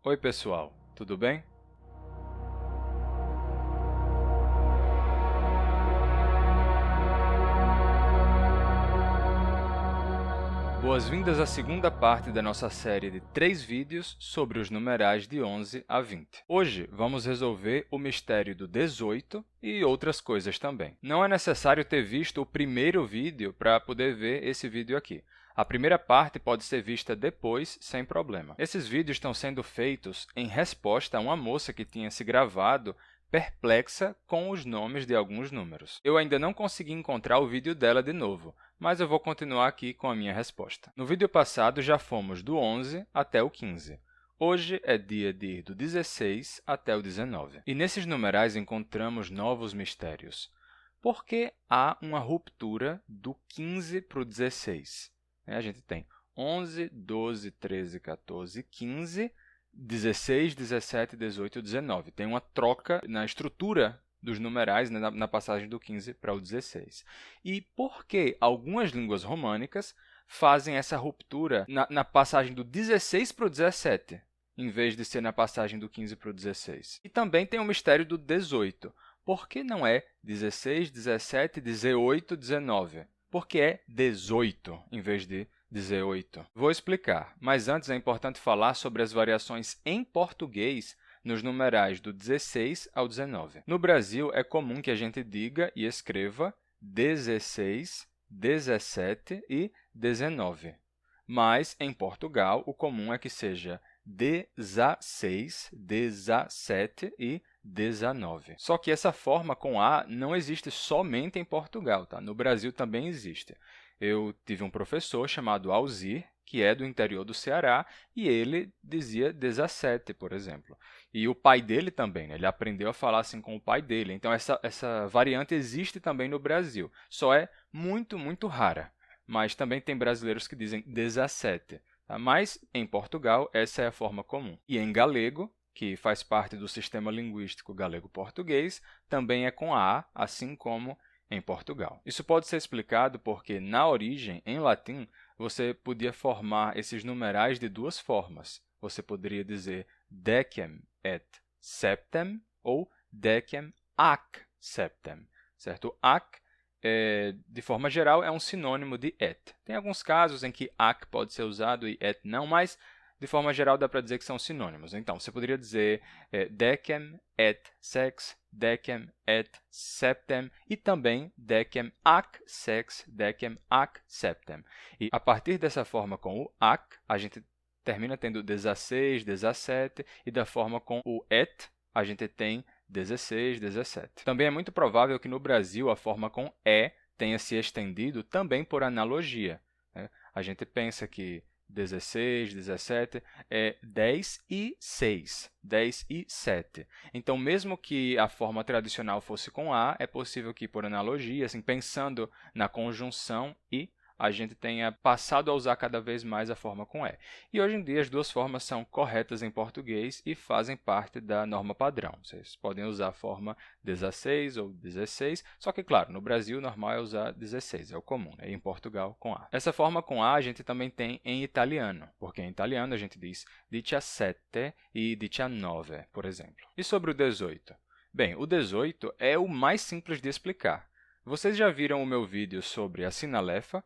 Oi pessoal, tudo bem? Boas-vindas à segunda parte da nossa série de 3 vídeos sobre os numerais de 11 a 20. Hoje vamos resolver o mistério do 18 e outras coisas também. Não é necessário ter visto o primeiro vídeo para poder ver esse vídeo aqui. A primeira parte pode ser vista depois, sem problema. Esses vídeos estão sendo feitos em resposta a uma moça que tinha se gravado perplexa com os nomes de alguns números. Eu ainda não consegui encontrar o vídeo dela de novo, mas eu vou continuar aqui com a minha resposta. No vídeo passado, já fomos do 11 até o 15. Hoje é dia de ir do 16 até o 19. E nesses numerais encontramos novos mistérios. Por que há uma ruptura do 15 para o 16? A gente tem 11, 12, 13, 14, 15, 16, 17, 18 e 19. Tem uma troca na estrutura dos numerais, né, na passagem do 15 para o 16. E por que algumas línguas românicas fazem essa ruptura na passagem do 16 para o 17, em vez de ser na passagem do 15 para o 16? E também tem o mistério do 18. Por que não é 16, 17, 18, 19? Por que é 18 em vez de 18? Vou explicar, mas antes é importante falar sobre as variações em português nos numerais do 16 ao 19. No Brasil, é comum que a gente diga e escreva 16, 17 e 19. Mas, em Portugal, o comum é que seja 16, 17 e 19. Só que essa forma com A não existe somente em Portugal, tá? No Brasil também existe. Eu tive um professor chamado Alzir, que é do interior do Ceará, e ele dizia 17, por exemplo. E o pai dele também, né? Ele aprendeu a falar assim com o pai dele. Então, essa variante existe também no Brasil, só é muito rara. Mas também tem brasileiros que dizem 17. Tá? Mas, em Portugal, essa é a forma comum. E em galego, que faz parte do sistema linguístico galego-português, também é com A, assim como em Portugal. Isso pode ser explicado porque, na origem, em latim, você podia formar esses numerais de duas formas. Você poderia dizer decem et septem ou decem ac septem, certo? Ac, de forma geral, é um sinônimo de et. Tem alguns casos em que ac pode ser usado e et não, mas, de forma geral, dá para dizer que são sinônimos. Então, você poderia dizer decem et sex, decem et septem e também decem ac sex, decem ac septem. E a partir dessa forma com o ac, a gente termina tendo 16, 17 e da forma com o et, a gente tem 16, 17. Também é muito provável que no Brasil a forma com e tenha se estendido também por analogia, né? A gente pensa que 16, 17 é 10 e 6, 10 e 7. Então, mesmo que a forma tradicional fosse com A, é possível que, por analogia, assim, pensando na conjunção e, a gente tenha passado a usar cada vez mais a forma com E. E hoje em dia as duas formas são corretas em português e fazem parte da norma padrão. Vocês podem usar a forma 16 ou 16, só que, claro, no Brasil o normal é usar 16, é o comum, né? E em Portugal com A. Essa forma com A a gente também tem em italiano, porque em italiano a gente diz 17 e 19, por exemplo. E sobre o 18? Bem, o 18 é o mais simples de explicar. Vocês já viram o meu vídeo sobre a sinalefa?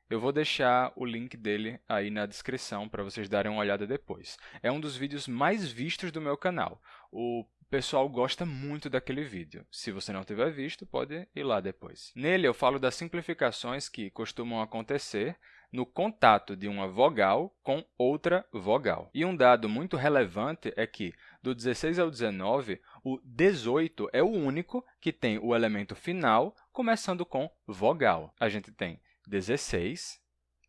Eu vou deixar o link dele aí na descrição para vocês darem uma olhada depois. É um dos vídeos mais vistos do meu canal. O pessoal gosta muito daquele vídeo. Se você não tiver visto, pode ir lá depois. Nele eu falo das simplificações que costumam acontecer no contato de uma vogal com outra vogal. E um dado muito relevante é que, do 16 ao 19, o 18 é o único que tem o elemento final começando com vogal. A gente tem 16,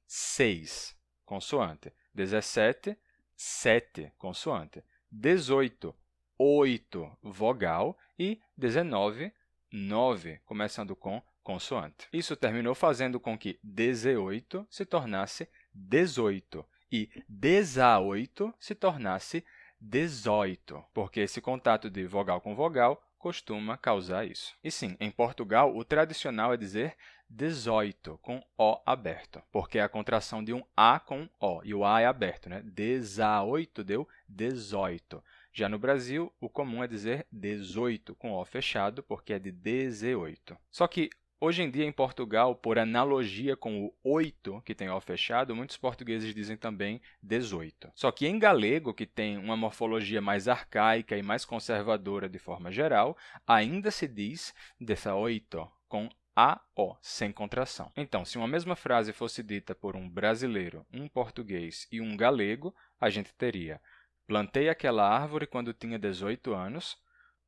6, consoante. 17, 7, consoante. 18, 8, vogal. E 19, 9, começando com consoante. Isso terminou fazendo com que 18 se tornasse 18 e 18 se tornasse 18, porque esse contato de vogal com vogal costuma causar isso. E sim, em Portugal, o tradicional é dizer dezoito, com O aberto, porque é a contração de um A com um O, e o A é aberto, né? Dezaoito deu 18. Já no Brasil, o comum é dizer 18, com O fechado, porque é de 18. Só que, hoje em dia, em Portugal, por analogia com o 8, que tem O fechado, muitos portugueses dizem também 18. Só que em galego, que tem uma morfologia mais arcaica e mais conservadora de forma geral, ainda se diz 18, com A-O, sem contração. Então, se uma mesma frase fosse dita por um brasileiro, um português e um galego, a gente teria: plantei aquela árvore quando tinha 18 anos,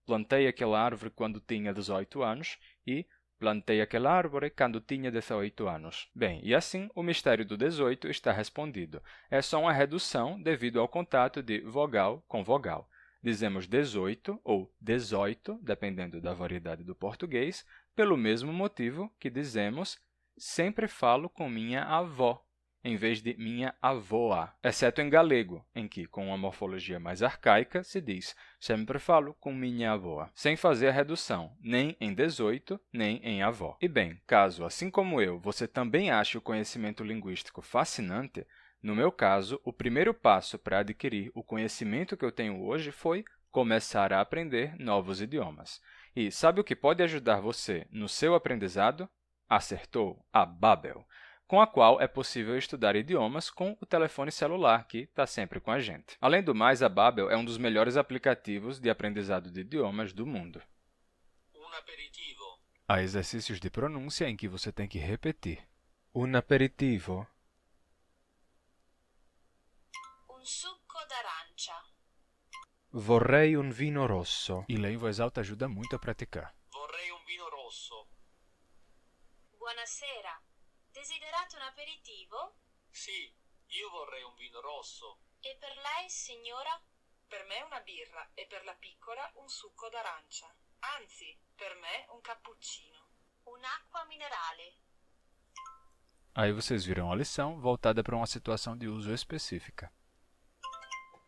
plantei aquela árvore quando tinha 18 anos e plantei aquela árvore quando tinha 18 anos. Bem, e assim o mistério do 18 está respondido. É só uma redução devido ao contato de vogal com vogal. Dizemos 18 ou 18, dependendo da variedade do português, pelo mesmo motivo que dizemos sempre falo com minha avó, em vez de minha avóa, exceto em galego, em que, com uma morfologia mais arcaica, se diz sempre falo com minha avó, sem fazer a redução, nem em 18, nem em avó. E bem, caso, assim como eu, você também ache o conhecimento linguístico fascinante, no meu caso, o primeiro passo para adquirir o conhecimento que eu tenho hoje foi começar a aprender novos idiomas. E sabe o que pode ajudar você no seu aprendizado? Acertou! A Babbel, com a qual é possível estudar idiomas com o telefone celular, que está sempre com a gente. Além do mais, a Babbel é um dos melhores aplicativos de aprendizado de idiomas do mundo. Un aperitivo. Há exercícios de pronúncia em que você tem que repetir. Un aperitivo. Un succo d'arancia. Vorrei un vino rosso. E ler em voz alta ajuda muito a praticar. Vorrei un vino rosso. Buonasera. Desiderate un aperitivo? Sì, io vorrei un vino rosso. E per lei, signora? Per me una birra e per la piccola un succo d'arancia. Anzi, per me un cappuccino. Un'acqua minerale. Aí vocês viram a lição voltada para uma situação de uso específica.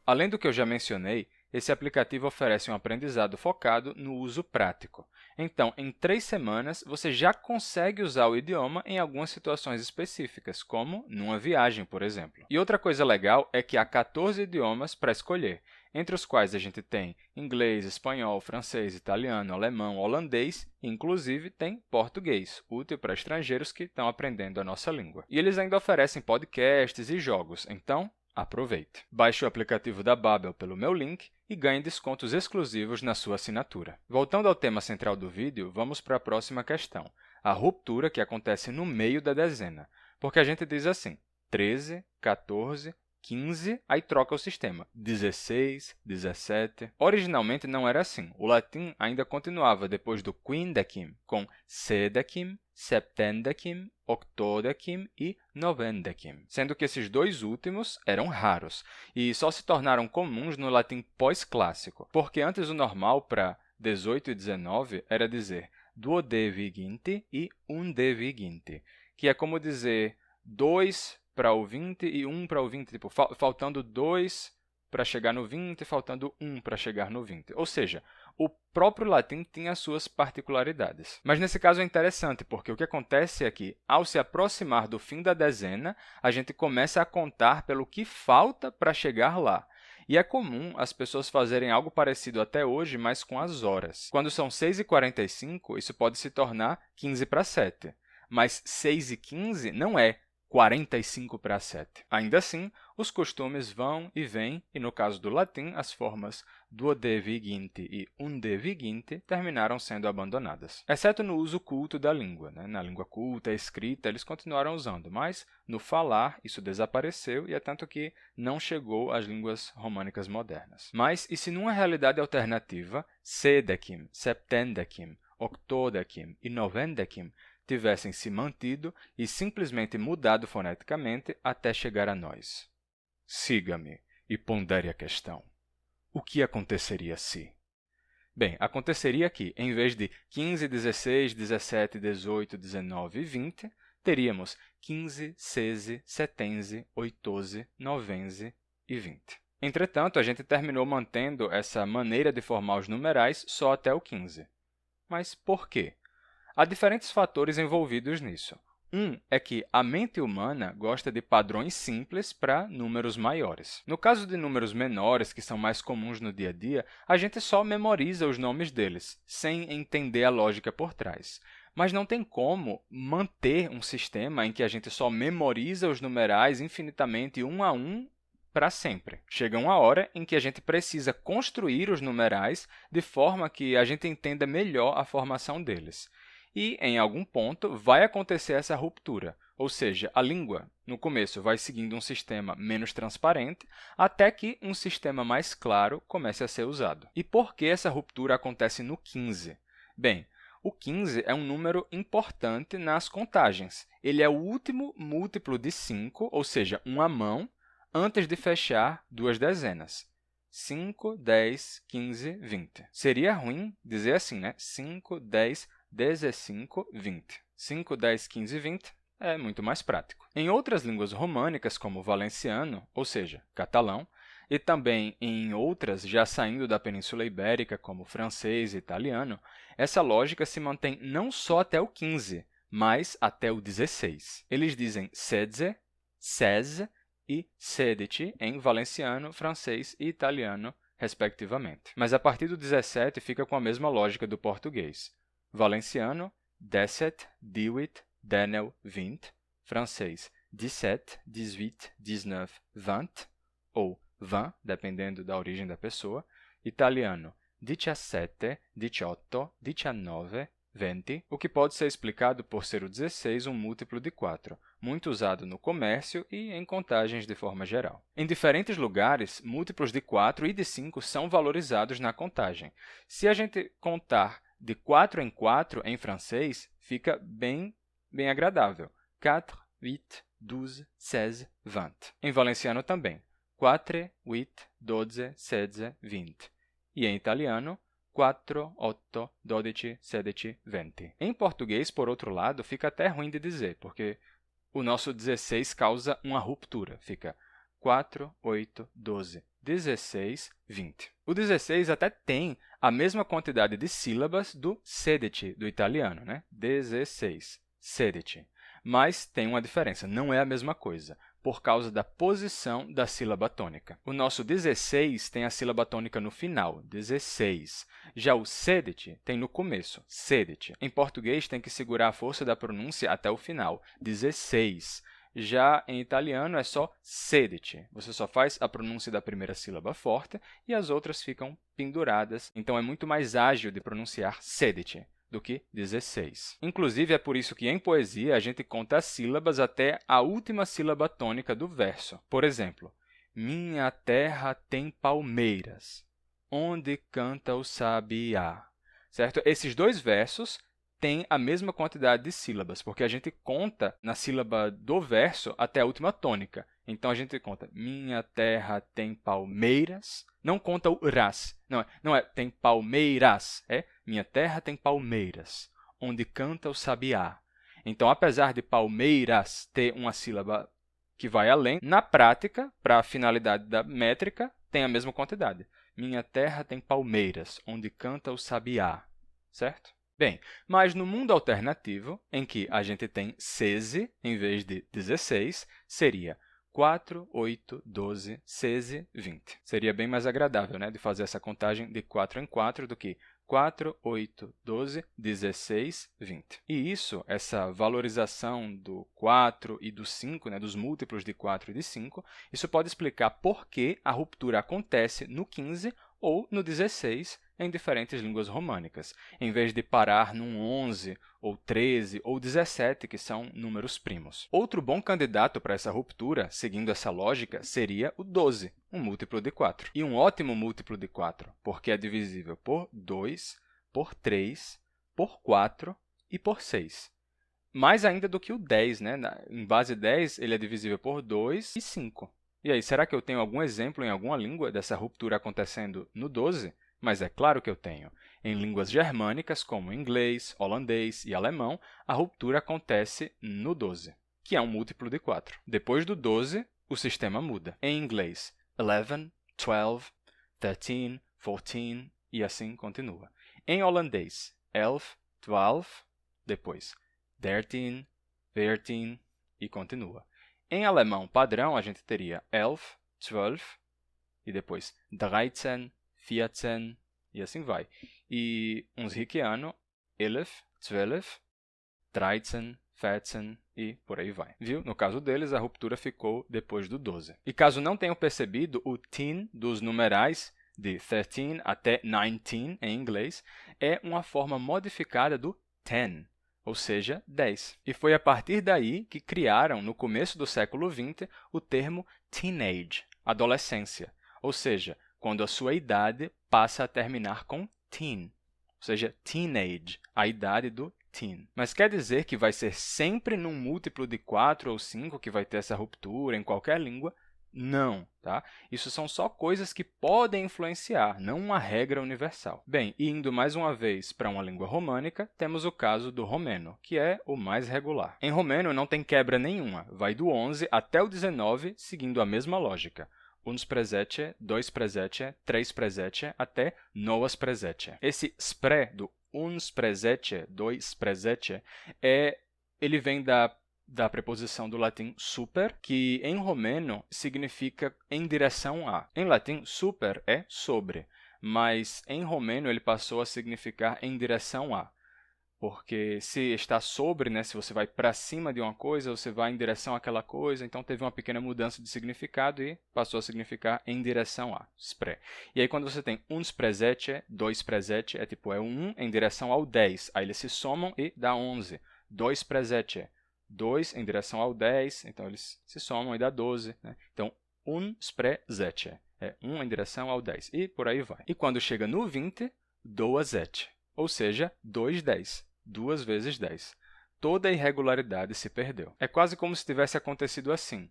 Além do que eu já mencionei, esse aplicativo oferece um aprendizado focado no uso prático. Então, em 3 semanas, você já consegue usar o idioma em algumas situações específicas, como numa viagem, por exemplo. E outra coisa legal é que há 14 idiomas para escolher, entre os quais a gente tem inglês, espanhol, francês, italiano, alemão, holandês e, inclusive, tem português, útil para estrangeiros que estão aprendendo a nossa língua. E eles ainda oferecem podcasts e jogos, então aproveite! Baixe o aplicativo da Babbel pelo meu link e ganhe descontos exclusivos na sua assinatura. Voltando ao tema central do vídeo, vamos para a próxima questão, a ruptura que acontece no meio da dezena, porque a gente diz assim, 13, 14, 15, aí troca o sistema, 16, 17. Originalmente não era assim, o latim ainda continuava depois do quindecim, com sedecim, septendecim, octodecim e novendecim, sendo que esses dois últimos eram raros e só se tornaram comuns no latim pós-clássico, porque antes o normal para 18 e 19 era dizer duodeviginte e undeviginte, que é como dizer 2 para o 20 e 1 para o 20, tipo, faltando 2 para chegar no 20 e faltando 1 para chegar no 20. Ou seja, o próprio latim tinha suas particularidades. Mas nesse caso é interessante, porque o que acontece é que, ao se aproximar do fim da dezena, a gente começa a contar pelo que falta para chegar lá. E é comum as pessoas fazerem algo parecido até hoje, mas com as horas. Quando são 6h45, isso pode se tornar 15 para 7. Mas 6h15 não é 45 para 7. Ainda assim, os costumes vão e vêm, e no caso do latim, as formas duodeviginte e undeviginte terminaram sendo abandonadas. Exceto no uso culto da língua. Na língua culta e escrita, eles continuaram usando, mas no falar isso desapareceu e é tanto que não chegou às línguas românicas modernas. Mas, e se numa realidade alternativa, sedecim, septendecim, octodecim e novendecim tivessem se mantido e simplesmente mudado foneticamente até chegar a nós? Siga-me e pondere a questão. O que aconteceria se? Bem, aconteceria que, em vez de 15, 16, 17, 18, 19 e 20, teríamos 15, 16, 17, 18, 19 e 20. Entretanto, a gente terminou mantendo essa maneira de formar os numerais só até o 15. Mas por quê? Há diferentes fatores envolvidos nisso. Um é que a mente humana gosta de padrões simples para números maiores. No caso de números menores, que são mais comuns no dia a dia, a gente só memoriza os nomes deles, sem entender a lógica por trás. Mas não tem como manter um sistema em que a gente só memoriza os numerais infinitamente um a um para sempre. Chega uma hora em que a gente precisa construir os numerais de forma que a gente entenda melhor a formação deles. E, em algum ponto, vai acontecer essa ruptura, ou seja, a língua, no começo, vai seguindo um sistema menos transparente, até que um sistema mais claro comece a ser usado. E por que essa ruptura acontece no 15? Bem, o 15 é um número importante nas contagens. Ele é o último múltiplo de 5, ou seja, uma mão, antes de fechar duas dezenas. 5, 10, 15, 20. Seria ruim dizer assim, né? 5, 10, 15, 20. 5, 10, 15, 20 é muito mais prático. Em outras línguas românicas, como o valenciano, ou seja, catalão, e também em outras já saindo da Península Ibérica, como francês e italiano, essa lógica se mantém não só até o 15, mas até o 16. Eles dizem 16, 16 e 16 em valenciano, francês e italiano, respectivamente. Mas a partir do 17 fica com a mesma lógica do português. Valenciano, 17, 18, 19, 20. Francês, 17, 18, 19, 20. Ou 20, dependendo da origem da pessoa. Italiano, 17, 18, 19, 20, o que pode ser explicado por ser o 16 um múltiplo de 4, muito usado no comércio e em contagens de forma geral. Em diferentes lugares, múltiplos de 4 e de 5 são valorizados na contagem. Se a gente contar de 4 em 4 em francês, fica bem agradável. 4, 8, 12, 16, 20. Em valenciano também. 4, 8, 12, 16, 20. E em italiano, 4, 8, 12, 16, 20. Em português, por outro lado, fica até ruim de dizer, porque o nosso 16 causa uma ruptura. Fica 4, 8, 12, 16, 20. O 16 até tem a mesma quantidade de sílabas do 16, do italiano, né? 16, 16. Mas tem uma diferença, não é a mesma coisa, por causa da posição da sílaba tônica. O nosso 16 tem a sílaba tônica no final, 16. Já o 16 tem no começo, 16. Em português, tem que segurar a força da pronúncia até o final, 16. Já em italiano, é só 16. Você só faz a pronúncia da primeira sílaba forte e as outras ficam penduradas. Então, é muito mais ágil de pronunciar 16 do que 16. Inclusive, é por isso que, em poesia, a gente conta as sílabas até a última sílaba tônica do verso. Por exemplo, minha terra tem palmeiras, onde canta o sabiá. Certo? Esses dois versos têm a mesma quantidade de sílabas, porque a gente conta na sílaba do verso até a última tônica. Então, a gente conta minha terra tem palmeiras, não conta o ras, não é tem palmeiras, é minha terra tem palmeiras, onde canta o sabiá. Então, apesar de palmeiras ter uma sílaba que vai além, na prática, para a finalidade da métrica, tem a mesma quantidade. Minha terra tem palmeiras, onde canta o sabiá, certo? Bem, mas no mundo alternativo, em que a gente tem 16 em vez de 16, seria 4, 8, 12, 16, 20. Seria bem mais agradável, né, de fazer essa contagem de 4 em 4 do que 4, 8, 12, 16, 20. E isso, essa valorização do 4 e do 5, né, dos múltiplos de 4 e de 5, isso pode explicar por que a ruptura acontece no 15 ou no 16 em diferentes línguas românicas, em vez de parar num 11, ou 13, ou 17, que são números primos. Outro bom candidato para essa ruptura, seguindo essa lógica, seria o 12, um múltiplo de 4. E um ótimo múltiplo de 4, porque é divisível por 2, por 3, por 4 e por 6. Mais ainda do que o 10, né? Em base 10, ele é divisível por 2 e 5. E aí, será que eu tenho algum exemplo em alguma língua dessa ruptura acontecendo no 12? Mas é claro que eu tenho. Em línguas germânicas, como inglês, holandês e alemão, a ruptura acontece no 12, que é um múltiplo de 4. Depois do 12, o sistema muda. Em inglês, 11, 12, 13, 14 e assim continua. Em holandês, 11, 12, depois 13, 14 e continua. Em alemão padrão, a gente teria 11, 12 e depois 13, 14 e assim vai. E uns Hikiano, 11, 12, 13, 14 e por aí vai. Viu? No caso deles, a ruptura ficou depois do 12. E caso não tenham percebido, o teen dos numerais de 13 até 19 em inglês é uma forma modificada do 10, ou seja, 10. E foi a partir daí que criaram, no começo do século XX, o termo teenage, adolescência, ou seja, quando a sua idade passa a terminar com teen, ou seja, teenage, a idade do teen. Mas quer dizer que vai ser sempre num múltiplo de 4 ou 5 que vai ter essa ruptura em qualquer língua? Não, tá? Isso são só coisas que podem influenciar, não uma regra universal. Bem, e indo mais uma vez para uma língua românica, temos o caso do romeno, que é o mais regular. Em romeno não tem quebra nenhuma, vai do 11 até o 19, seguindo a mesma lógica. Uns presece, dois presece, três presece, até novas presece. Esse spre do uns presece, dois presece, ele vem da preposição do latim super, que em romeno significa em direção a. Em latim, super é sobre, mas em romeno ele passou a significar em direção a. Porque se está sobre, né, se você vai para cima de uma coisa, você vai em direção àquela coisa, então teve uma pequena mudança de significado e passou a significar em direção a, spre. E aí quando você tem uns presece, dois presece, é tipo, é um em direção ao 10, aí eles se somam e dá 11. Dois presece, 2 em direção ao 10, então eles se somam e dá 12. Né? Então, un presece, é 1 em direção ao 10, e por aí vai. E quando chega no 20, duas et, ou seja, 2 10. 2 vezes 10. Toda a irregularidade se perdeu. É quase como se tivesse acontecido assim.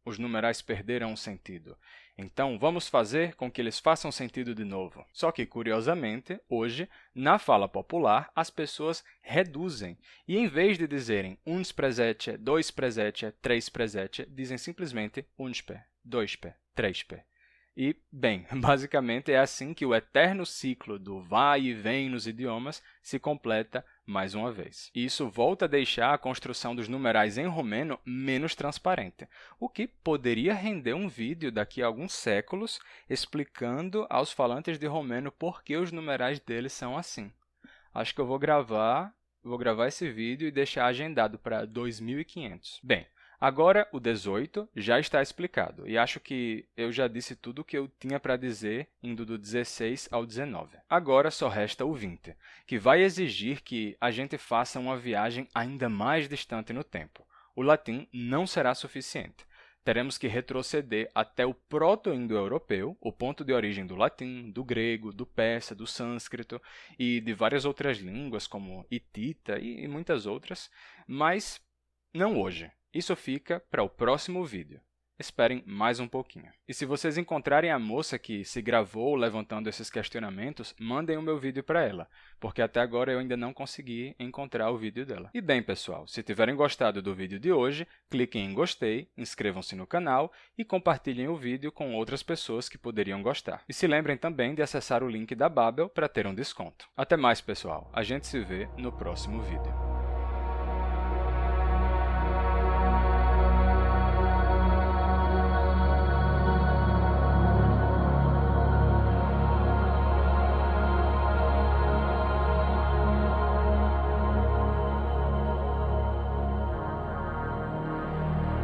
Os numerais perderam o sentido. Então, vamos fazer com que eles façam sentido de novo. Só que, curiosamente, hoje, na fala popular, as pessoas reduzem. E, em vez de dizerem uns presece, dois presece, três presece, dizem simplesmente uns pé, dois pé, três pé. E, bem, basicamente é assim que o eterno ciclo do vai e vem nos idiomas se completa mais uma vez. E isso volta a deixar a construção dos numerais em romeno menos transparente, o que poderia render um vídeo daqui a alguns séculos explicando aos falantes de romeno por que os numerais deles são assim. Acho que eu vou gravar esse vídeo e deixar agendado para 2500. Bem, agora, o 18 já está explicado, e acho que eu já disse tudo o que eu tinha para dizer indo do 16 ao 19. Agora só resta o 20, que vai exigir que a gente faça uma viagem ainda mais distante no tempo. O latim não será suficiente. Teremos que retroceder até o proto-indo-europeu, o ponto de origem do latim, do grego, do persa, do sânscrito e de várias outras línguas, como hitita e muitas outras, mas não hoje. Isso fica para o próximo vídeo. Esperem mais um pouquinho. E se vocês encontrarem a moça que se gravou levantando esses questionamentos, mandem o meu vídeo para ela, porque até agora eu ainda não consegui encontrar o vídeo dela. E bem, pessoal, se tiverem gostado do vídeo de hoje, cliquem em gostei, inscrevam-se no canal e compartilhem o vídeo com outras pessoas que poderiam gostar. E se lembrem também de acessar o link da Babel para ter um desconto. Até mais, pessoal. A gente se vê no próximo vídeo.